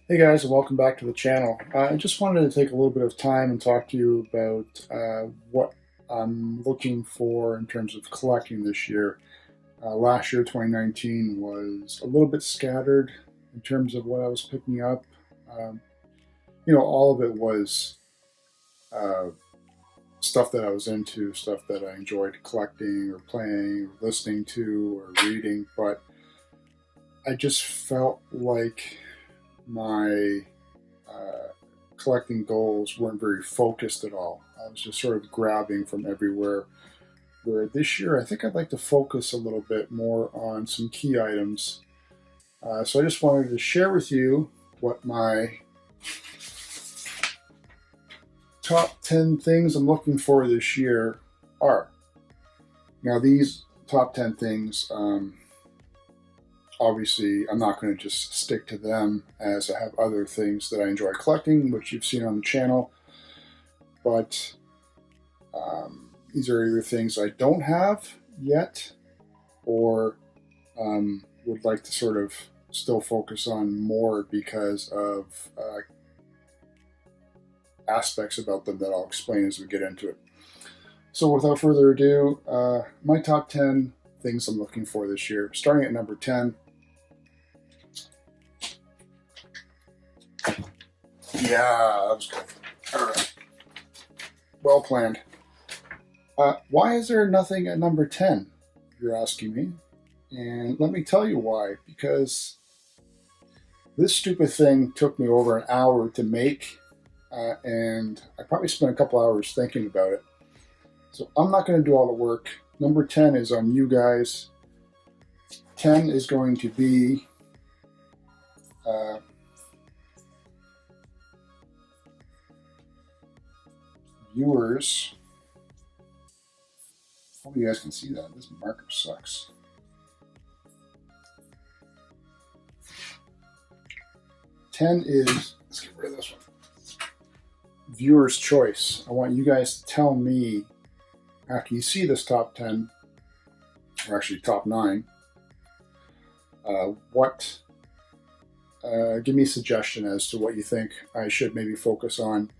Hey guys, and welcome back to the channel. I just wanted to take a little bit of time and talk to you about what I'm looking for in terms of collecting this year. Last year, 2019, was a little bit scattered in terms of what I was picking up. Um, all of it was uh, stuff that I was into, stuff that I enjoyed collecting or playing or listening to or reading, but I just felt like my uh, collecting goals weren't very focused at all. I was just sort of grabbing from everywhere. Where this year, I think I'd like to focus a little bit more on some key items. So I just wanted to share with you what my top 10 things I'm looking for this year are. Now, these top 10 things, obviously, I'm not going to just stick to them, as I have other things that I enjoy collecting, which you've seen on the channel. But these are either things I don't have yet or would like to sort of still focus on more because of aspects about them that I'll explain as we get into it. So without further ado, my top 10 things I'm looking for this year. Starting at number 10. Yeah, that was good. All right. Well planned. Why is there nothing at number 10, you're asking me? And let me tell you why. Because this stupid thing took me over an hour to make, and I probably spent a couple hours thinking about it. So I'm not going to do all the work. Number 10 is on you guys. 10 is going to be viewers. Hope you guys can see that. This marker sucks. Ten is, let's get rid of this one. Viewer's choice. I want you guys to tell me, after you see this top 10, or actually top 9, give me a suggestion as to what you think I should maybe focus on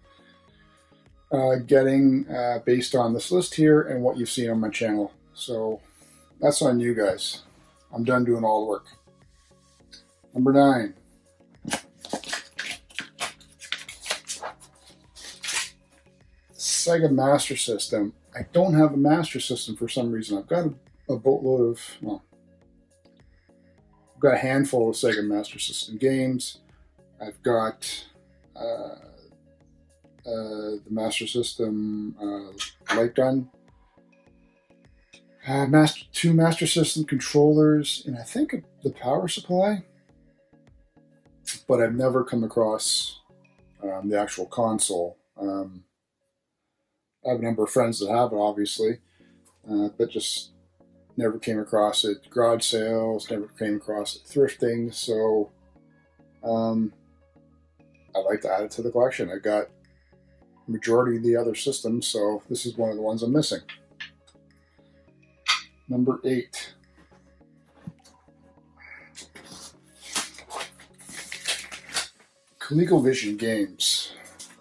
getting based on this list here and what you've seen on my channel. So that's on you guys. I'm done doing all the work. Number 9. Sega Master System. I don't have a Master System for some reason. I've got a boatload of, well, I've got a handful of Sega Master System games. I've got the Master System light gun, two Master System controllers, and I think the power supply. But I've never come across the actual console. I have a number of friends that have it, obviously, but just never came across it. Garage sales, never came across it thrifting, so I'd like to add it to the collection. I got majority of the other systems, so this is one of the ones I'm missing. Number 8. ColecoVision Games.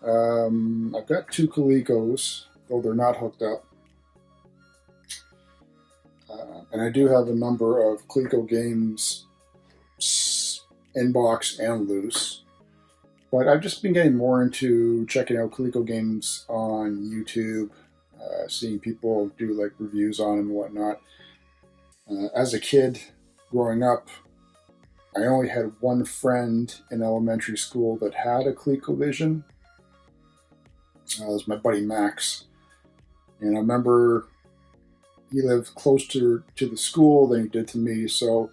I've got 2 Colecos, though they're not hooked up. And I do have a number of Coleco games in box and loose. But I've just been getting more into checking out Coleco games on YouTube, seeing people do like reviews on them and whatnot. As a kid growing up, I only had one friend in elementary school that had a ColecoVision. It was my buddy Max. And I remember he lived closer to the school than he did to me, so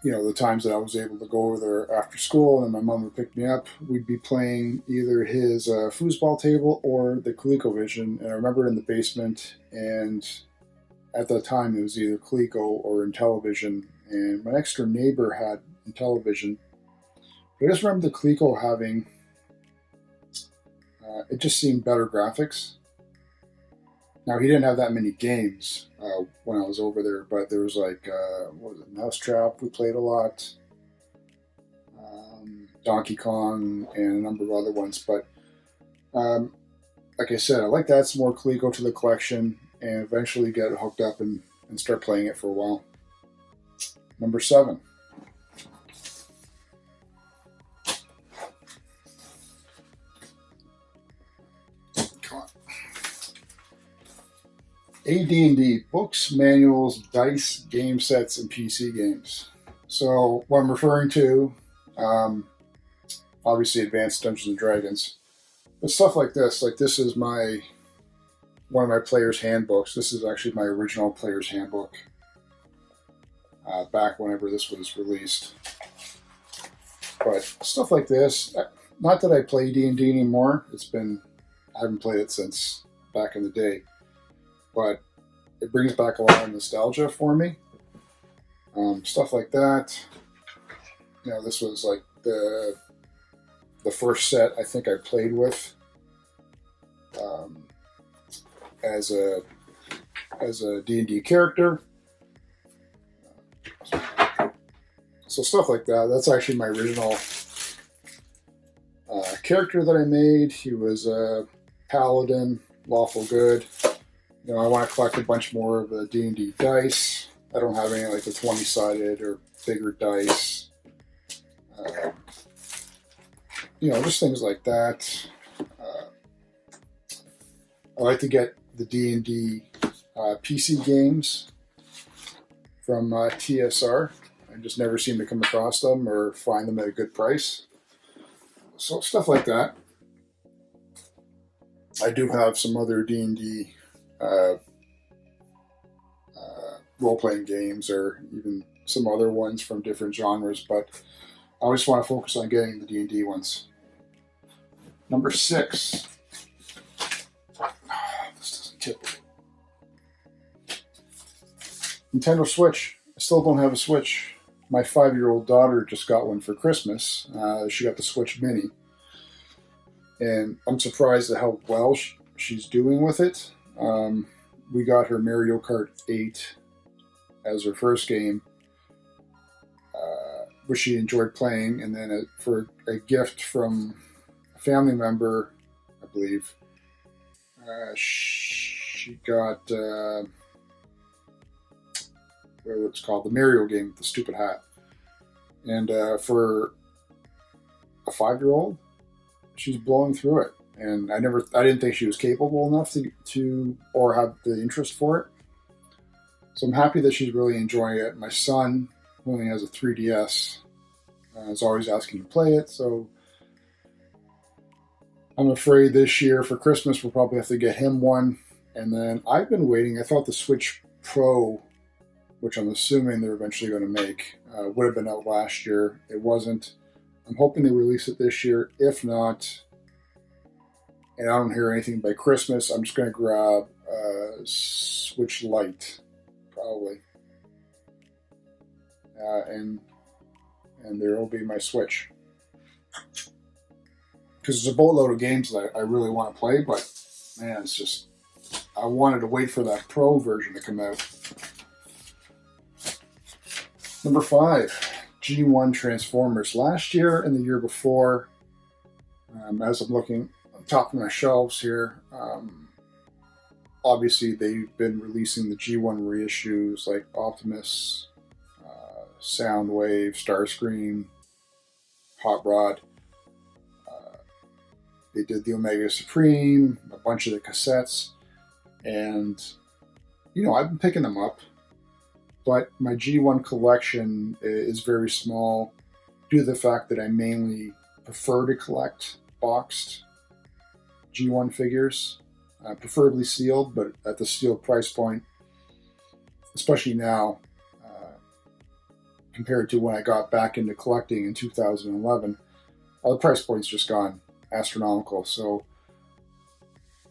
the times that I was able to go over there after school and my mom would pick me up, we'd be playing either his foosball table or the ColecoVision. And I remember in the basement, and at that time it was either Coleco or Intellivision, and my next door neighbor had Intellivision. But I just remember the Coleco having, it just seemed better graphics. Now, he didn't have that many games when I was over there, but there was like, what was it, Mousetrap, we played a lot. Donkey Kong, and a number of other ones. But like I said, I'd like to add some more Coleco to the collection and eventually get it hooked up and start playing it for a while. Number 7. AD&D, books, manuals, dice, game sets, and PC games. So what I'm referring to, obviously Advanced Dungeons and Dragons, but stuff like this is one of my player's handbooks. This is actually my original player's handbook, back whenever this was released. But stuff like this, not that I play D&D anymore. I haven't played it since back in the day. But it brings back a lot of nostalgia for me. Stuff like that. This was like the first set I think I played with as a D&D character. So stuff like that. That's actually my original character that I made. He was a paladin, lawful good. I want to collect a bunch more of the D&D dice. I don't have any like the 20-sided or bigger dice. Just things like that. I like to get the D&D PC games from TSR. I just never seem to come across them or find them at a good price. So stuff like that. I do have some other D&D role-playing games, or even some other ones from different genres, but I always want to focus on getting the D&D ones. Number 6. This doesn't tip. Nintendo Switch. I still don't have a Switch. My 5-year-old daughter just got one for Christmas. She got the Switch Mini, and I'm surprised at how well she's doing with it. We got her Mario Kart 8 as her first game, which she enjoyed playing, and then for a gift from a family member, I believe, she got what's called the Mario game with the stupid hat. And for a 5-year-old, she's blowing through it. And I didn't think she was capable enough to or have the interest for it. So I'm happy that she's really enjoying it. My son, who only has a 3DS, is always asking to play it. So I'm afraid this year for Christmas we'll probably have to get him one. And then I've been waiting. I thought the Switch Pro, which I'm assuming they're eventually going to make, would have been out last year. It wasn't. I'm hoping they release it this year. If not, and I don't hear anything by Christmas, I'm just going to grab Switch Lite, probably. And there will be my Switch. Because there's a boatload of games that I really want to play, but man, it's just, I wanted to wait for that Pro version to come out. Number 5, G1 Transformers. Last year and the year before, as I'm looking on top of my shelves here, obviously they've been releasing the G1 reissues like Optimus, Soundwave, Starscream, Hot Rod. They did the Omega Supreme, a bunch of the cassettes, and I've been picking them up. But my G1 collection is very small due to the fact that I mainly prefer to collect boxed G1 figures, preferably sealed, but at the sealed price point, especially now, compared to when I got back into collecting in 2011, the price point's just gone astronomical. So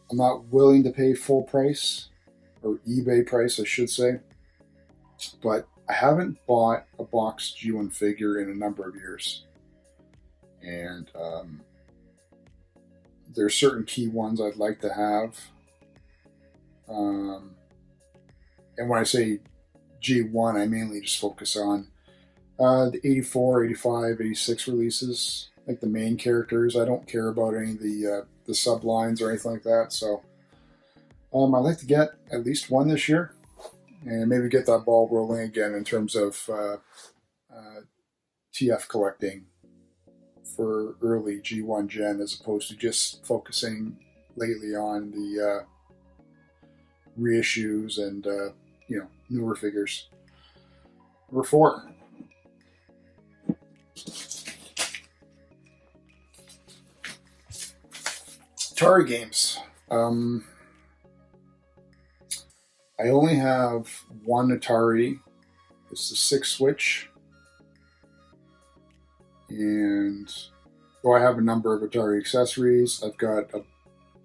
I'm not willing to pay full price, or eBay price, I should say. But I haven't bought a boxed G1 figure in a number of years. And there's certain key ones I'd like to have. And when I say G1, I mainly just focus on the 84, 85, 86 releases. like the main characters. I don't care about any of the sublines or anything like that. So I'd like to get at least one this year, and maybe get that ball rolling again in terms of TF collecting for early G1 Gen, as opposed to just focusing lately on the reissues and newer figures. Number 4. Atari games. I only have one Atari. It's the 6-switch. And though I have a number of Atari accessories, I've got a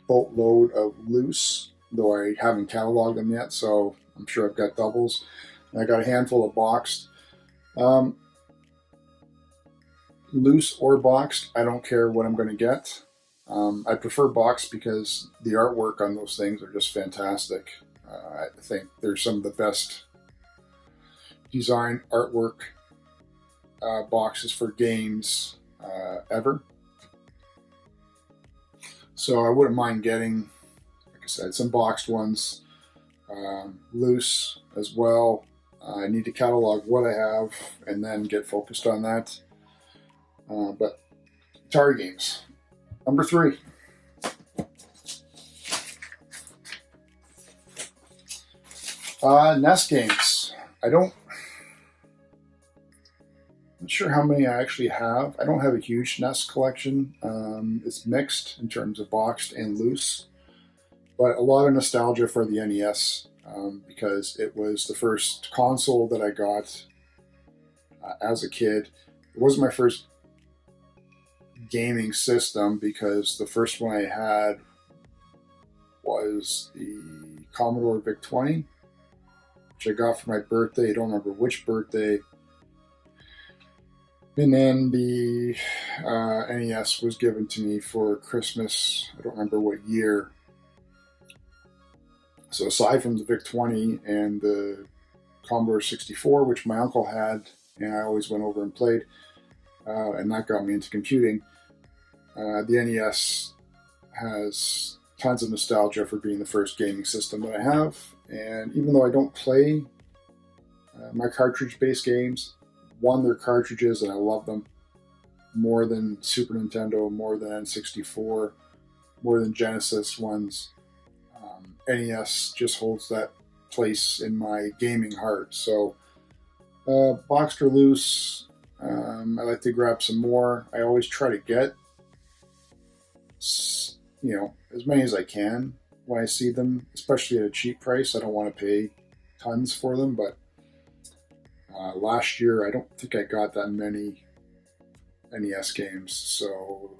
boatload of loose, though I haven't cataloged them yet, so I'm sure I've got doubles. And I got a handful of boxed. Loose or boxed, I don't care what I'm going to get. I prefer boxed because the artwork on those things are just fantastic. I think they're some of the best design artwork boxes for games ever. So I wouldn't mind getting, like I said, some boxed ones, loose as well. I need to catalog what I have and then get focused on that. But Atari games. Number 3. NES games. I'm not sure how many I actually have. I don't have a huge NES collection. It's mixed in terms of boxed and loose, but a lot of nostalgia for the NES because it was the first console that I got as a kid. It wasn't my first gaming system because the first one I had was the Commodore VIC-20, which I got for my birthday. I don't remember which birthday. And then the NES was given to me for Christmas. I don't remember what year. So aside from the VIC-20 and the Commodore 64, which my uncle had, and I always went over and played, and that got me into computing, the NES has tons of nostalgia for being the first gaming system that I have. And even though I don't play my cartridge-based games, they're cartridges and I love them more than Super Nintendo, more than N64, more than Genesis ones. NES just holds that place in my gaming heart. So boxed or loose, I like to grab some more. I always try to get as many as I can when I see them, especially at a cheap price. I don't want to pay tons for them, but last year I don't think I got that many NES games, so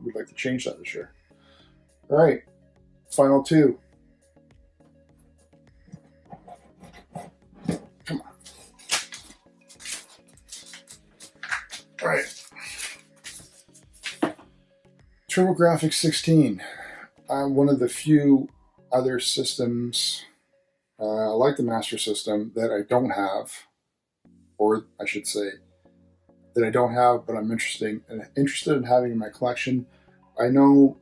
we'd like to change that this year. All right, final 2. Come on. All right. TurboGrafx 16. One of the few other systems, like the Master System, that I don't have, or I should say, that I don't have, but I'm interested in having in my collection. I know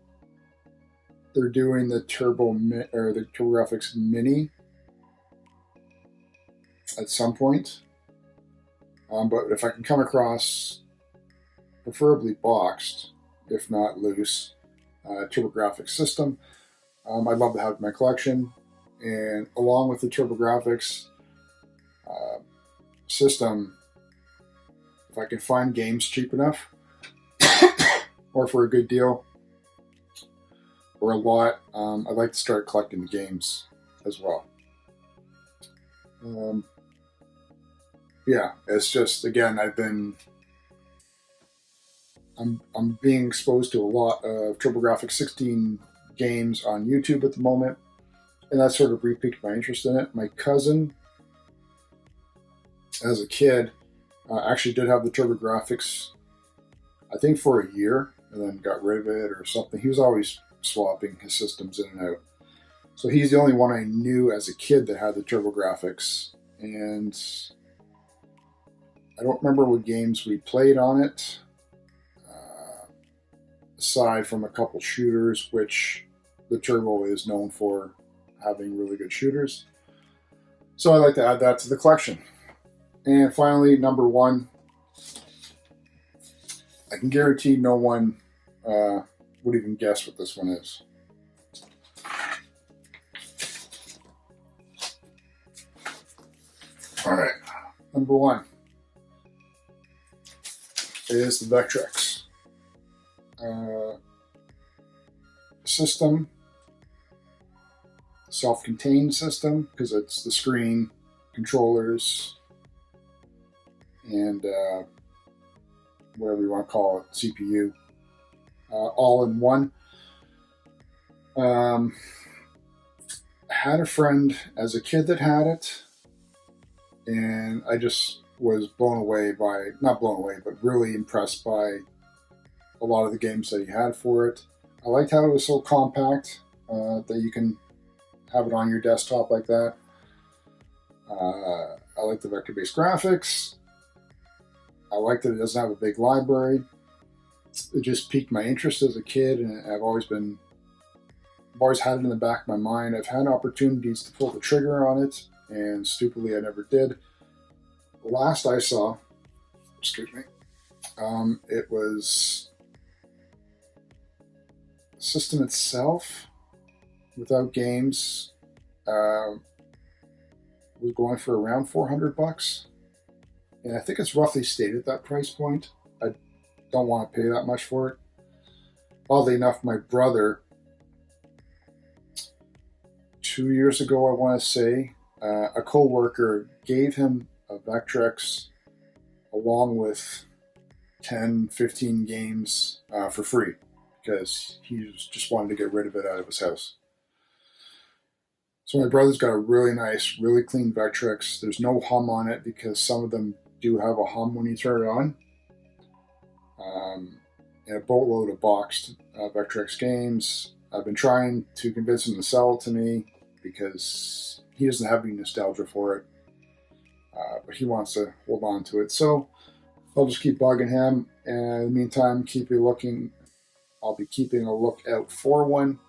they're doing the TurboGrafx Mini at some point, but if I can come across, preferably boxed, if not loose, TurboGrafx system, I'd love to have it in my collection. And along with the TurboGrafx system, if I can find games cheap enough or for a good deal or a lot, I'd like to start collecting the games as well. It's just, again, I'm being exposed to a lot of TurboGrafx 16 games on YouTube at the moment, and that sort of re-piqued my interest in it. My cousin, as a kid, actually did have the TurboGrafx, I think for a year, and then got rid of it or something. He was always swapping his systems in and out. So he's the only one I knew as a kid that had the TurboGrafx, and I don't remember what games we played on it. aside from a couple shooters, which the Turbo is known for having really good shooters. So I'd like to add that to the collection. And finally, number one, I can guarantee no one would even guess what this one is. All right, number one is the Vectrex system, self-contained system, because it's the screen, controllers, and whatever you want to call it, CPU, all in one. I had a friend as a kid that had it, and I just was blown away by, not blown away, but really impressed by a lot of the games that he had for it. I liked how it was so compact that you can have it on your desktop like that. I like the vector-based graphics. I like that it doesn't have a big library. It just piqued my interest as a kid, and I've always had it in the back of my mind. I've had opportunities to pull the trigger on it, and stupidly I never did. The last I saw, excuse me, it was the system itself, without games, was going for around $400. And I think it's roughly stated at that price point. I don't want to pay that much for it. Oddly enough, my brother, 2 years ago, I want to say, a co-worker gave him a Vectrex along with 10, 15 games for free because he just wanted to get rid of it out of his house. So my brother's got a really nice, really clean Vectrex. There's no hum on it because some of them do have a hum when you turn it on. And a boatload of boxed Vectrex games. I've been trying to convince him to sell it to me because he doesn't have any nostalgia for it. But he wants to hold on to it. So I'll just keep bugging him. And in the meantime, I'll be keeping a lookout for one.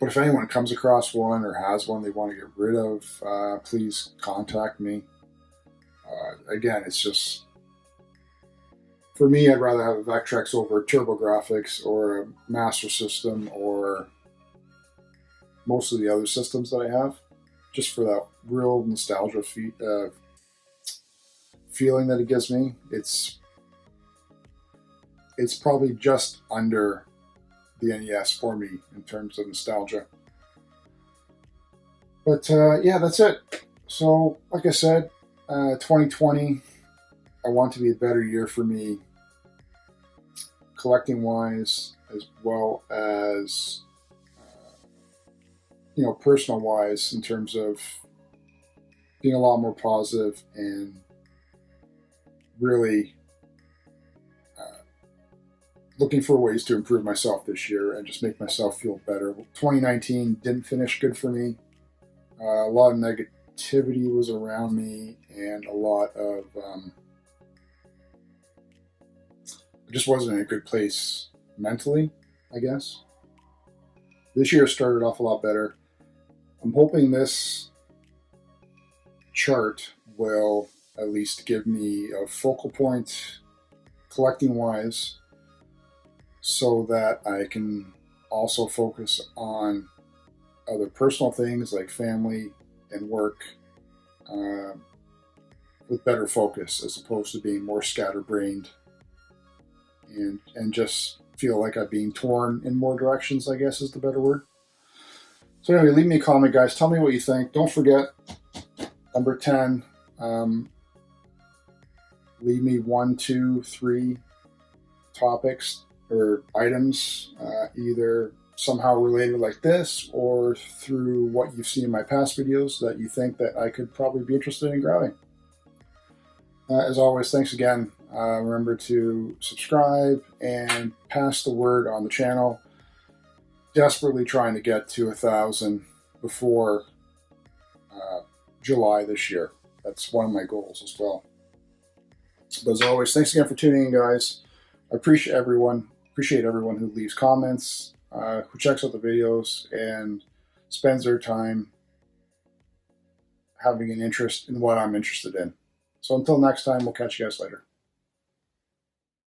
But if anyone comes across one or has one they want to get rid of, please contact me. Again, it's just, for me, I'd rather have a Vectrex over a TurboGrafx or a Master System or most of the other systems that I have, just for that real nostalgia feeling that it gives me. It's probably just under the NES for me in terms of nostalgia. But yeah, that's it. So, like I said, 2020, I want to be a better year for me, collecting wise, as well as personal wise, in terms of being a lot more positive and really looking for ways to improve myself this year and just make myself feel better. 2019 didn't finish good for me. A lot of negativity was around me, and a lot of I just wasn't in a good place mentally, I guess. This year started off a lot better. I'm hoping this chart will at least give me a focal point collecting wise, so that I can also focus on other personal things like family and work with better focus, as opposed to being more scatterbrained and just feel like I'm being torn in more directions, I guess is the better word. So anyway, leave me a comment, guys. Tell me what you think. Don't forget, number 10, leave me 1, 2, 3 topics or items, either somehow related like this or through what you've seen in my past videos that you think that I could probably be interested in grabbing. As always, thanks again. Remember to subscribe and pass the word on the channel. Desperately trying to get to 1,000 before July this year. That's one of my goals as well. But as always, thanks again for tuning in, guys. I appreciate everyone. appreciate everyone who leaves comments, who checks out the videos, and spends their time having an interest in what I'm interested in. So until next time, we'll catch you guys later.